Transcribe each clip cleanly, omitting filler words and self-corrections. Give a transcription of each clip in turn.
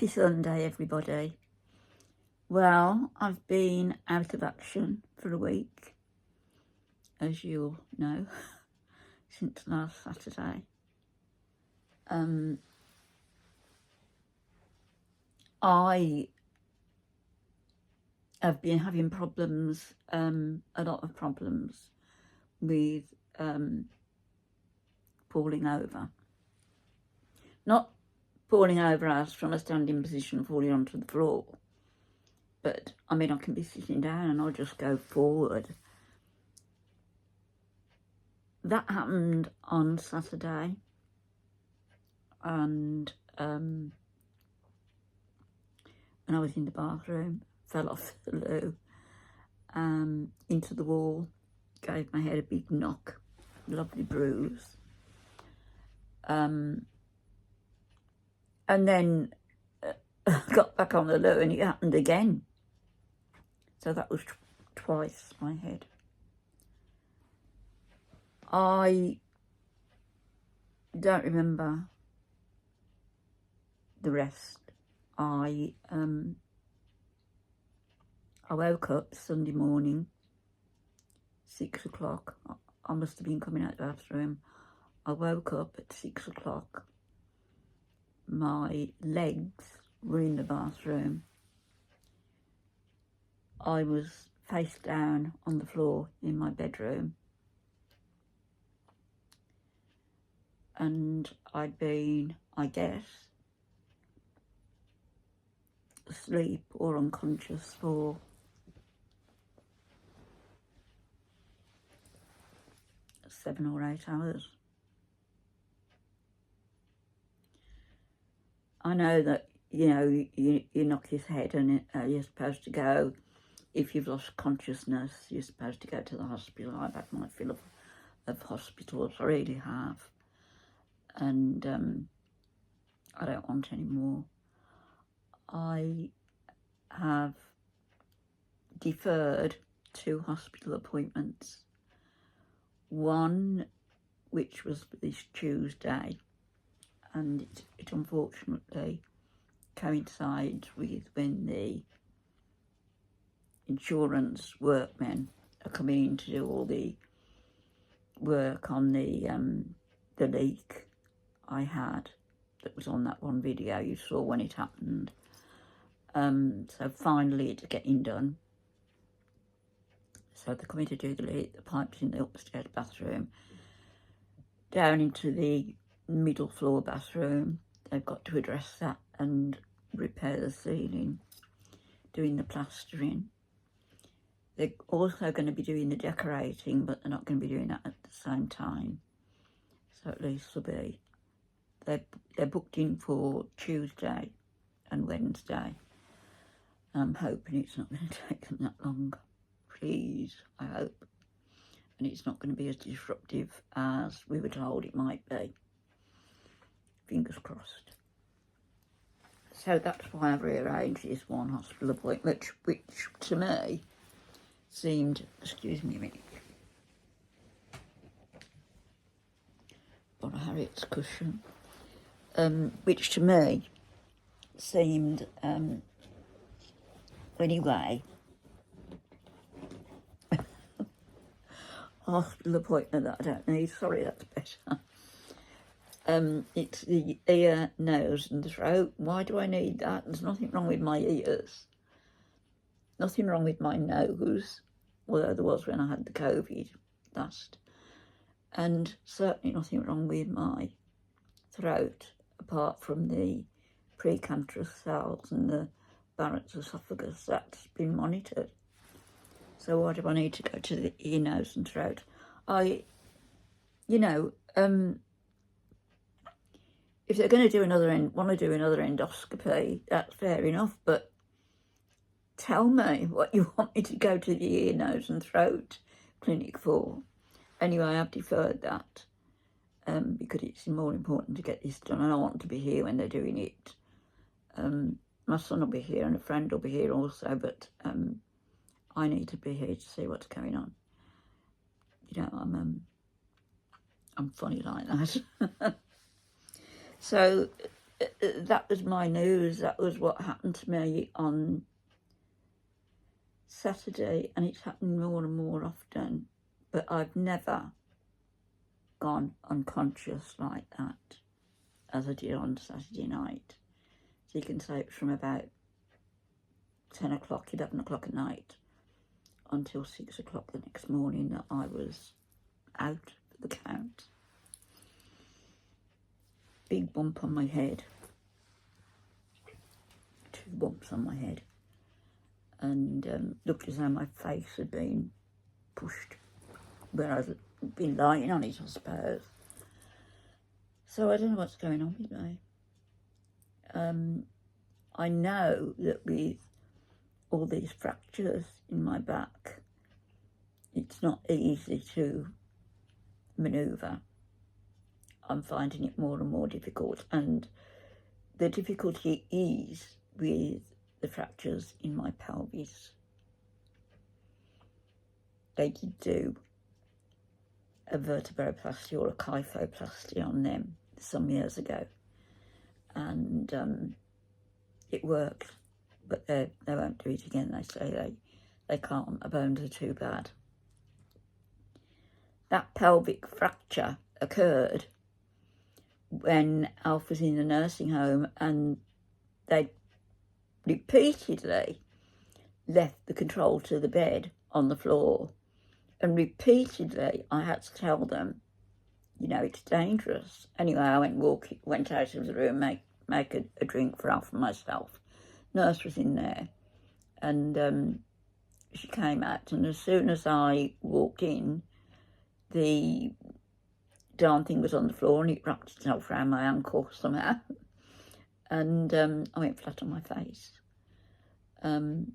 Happy Sunday, everybody. Well, I've been out of action for a week, as you'll know, since last Saturday. I have been having problems, a lot of problems with falling over. Not falling over as from a standing position, falling onto the floor. But, I mean, I can be sitting down and I'll just go forward. That happened on Saturday. And when I was in the bathroom, fell off the loo, into the wall, gave my head a big knock, lovely bruise. And then got back on the loo and it happened again. So that was twice my head. I don't remember the rest. I woke up Sunday morning, 6 o'clock. I must have been coming out of the bathroom. I woke up at 6 o'clock. My legs were in the bathroom. I was face down on the floor in my bedroom. And I'd been, I guess, asleep or unconscious for seven or 8 hours. I know that, you know, you knock his head and you're supposed to go, if you've lost consciousness, you're supposed to go to the hospital. I've had my fill of hospitals, I really have. And I don't want any more. I have deferred 2 hospital appointments. One, which was this Tuesday, and it unfortunately coincides with when the insurance workmen are coming in to do all the work on the leak I had that was on that one video you saw when it happened. So finally it's getting done. So they're coming to do the pipes in the upstairs bathroom, down into the middle floor bathroom. They've got to address that and repair the ceiling, doing the plastering. They're also going to be doing the decorating, but they're not going to be doing that at the same time. So at least they'll be, they're booked in for Tuesday and Wednesday. I'm hoping it's not going to take them that long. Please, I hope. And it's not going to be as disruptive as we were told it might be. Fingers crossed. So that's why I've rearranged this one hospital appointment, which to me seemed, excuse me a minute, on Harriet's cushion, which to me seemed, anyway, hospital appointment that I don't need. Sorry, that's better. It's the ear, nose and throat. Why do I need that? There's nothing wrong with my ears. Nothing wrong with my nose, although there was when I had the COVID last. And certainly nothing wrong with my throat, apart from the precancerous cells and the Barrett's esophagus. That's been monitored. So why do I need to go to the ear, nose and throat? If they're going to do want to do another endoscopy, that's fair enough, but tell me what you want me to go to the ear, nose and throat clinic for. Anyway, I've deferred that because it's more important to get this done, and I want to be here when they're doing it. My son will be here and a friend will be here also, but I need to be here to see what's going on. You know, I'm funny like that. So that was my news. That was what happened to me on Saturday, and it's happening more and more often. But I've never gone unconscious like that as I did on Saturday night. So you can say it was from about 10 o'clock, 11 o'clock at night until 6 o'clock the next morning that I was out for the count. Big bump on my head. 2 bumps on my head. And looked as though my face had been pushed where I'd been lying on it, I suppose. So I don't know what's going on with me. I know that with all these fractures in my back, it's not easy to manoeuvre. I'm finding it more and more difficult, and the difficulty is with the fractures in my pelvis. They did do a vertebroplasty or a kyphoplasty on them some years ago, and it worked, but they won't do it again. They say they can't. My bones are too bad. That pelvic fracture occurred when Alf was in the nursing home, and they repeatedly left the control to the bed on the floor, and repeatedly I had to tell them, you know, it's dangerous. Anyway, I went out of the room, make a drink for Alf and myself. Nurse was in there, and she came out, and as soon as I walked in, the darn thing was on the floor and it wrapped itself around my ankle somehow, and I went flat on my face. And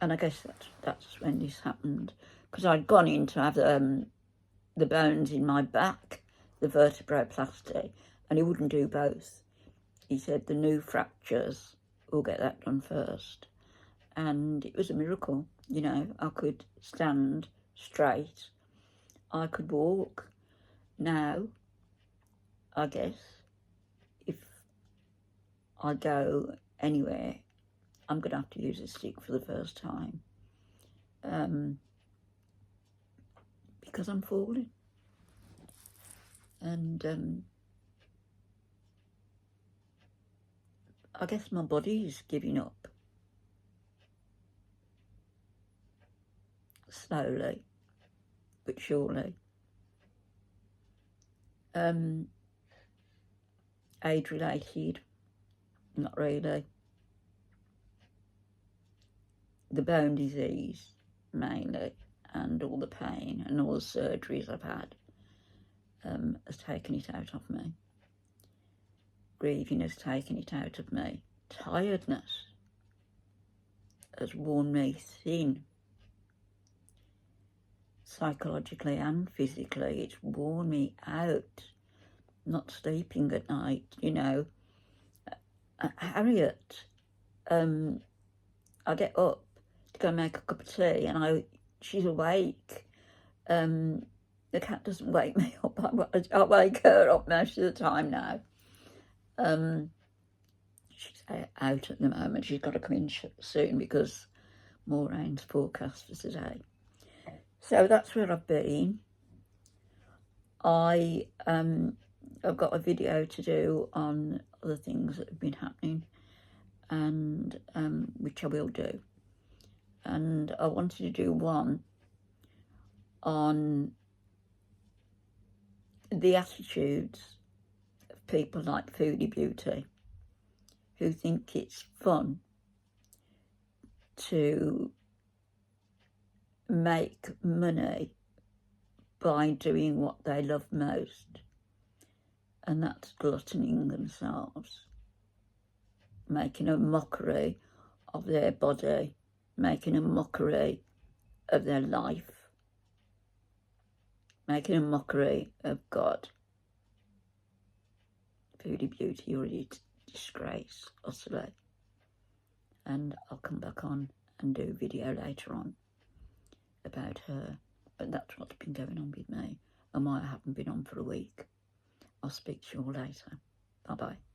I guess that's when this happened, because I'd gone in to have the bones in my back, the vertebroplasty, and he wouldn't do both. He said the new fractures, we'll get that done first. And it was a miracle, you know. I could stand straight, I could walk. Now, I guess, if I go anywhere, I'm going to have to use a stick for the first time, because I'm falling. And I guess my body is giving up. Slowly, but surely. Age-related, not really. The bone disease, mainly, and all the pain and all the surgeries I've had has taken it out of me. Grieving has taken it out of me. Tiredness has worn me thin. Psychologically and physically, it's worn me out. Not sleeping at night, you know. Harriet, I get up to go make a cup of tea, and she's awake. The cat doesn't wake me up. I wake her up most of the time now. She's out at the moment. She's got to come in soon because more rain's forecast for today. So that's where I've been. I've got a video to do on other things that have been happening, and which I will do. And I wanted to do one on the attitudes of people like Foodie Beauty, who think it's fun to make money by doing what they love most, and that's gluttoning themselves, making a mockery of their body, making a mockery of their life, making a mockery of God. Foodie Beauty, you're a disgrace, utterly. And I'll come back on and do a video later on about her. But that's what's been going on with me and why I haven't been on for a week. I'll speak to you all later. Bye bye.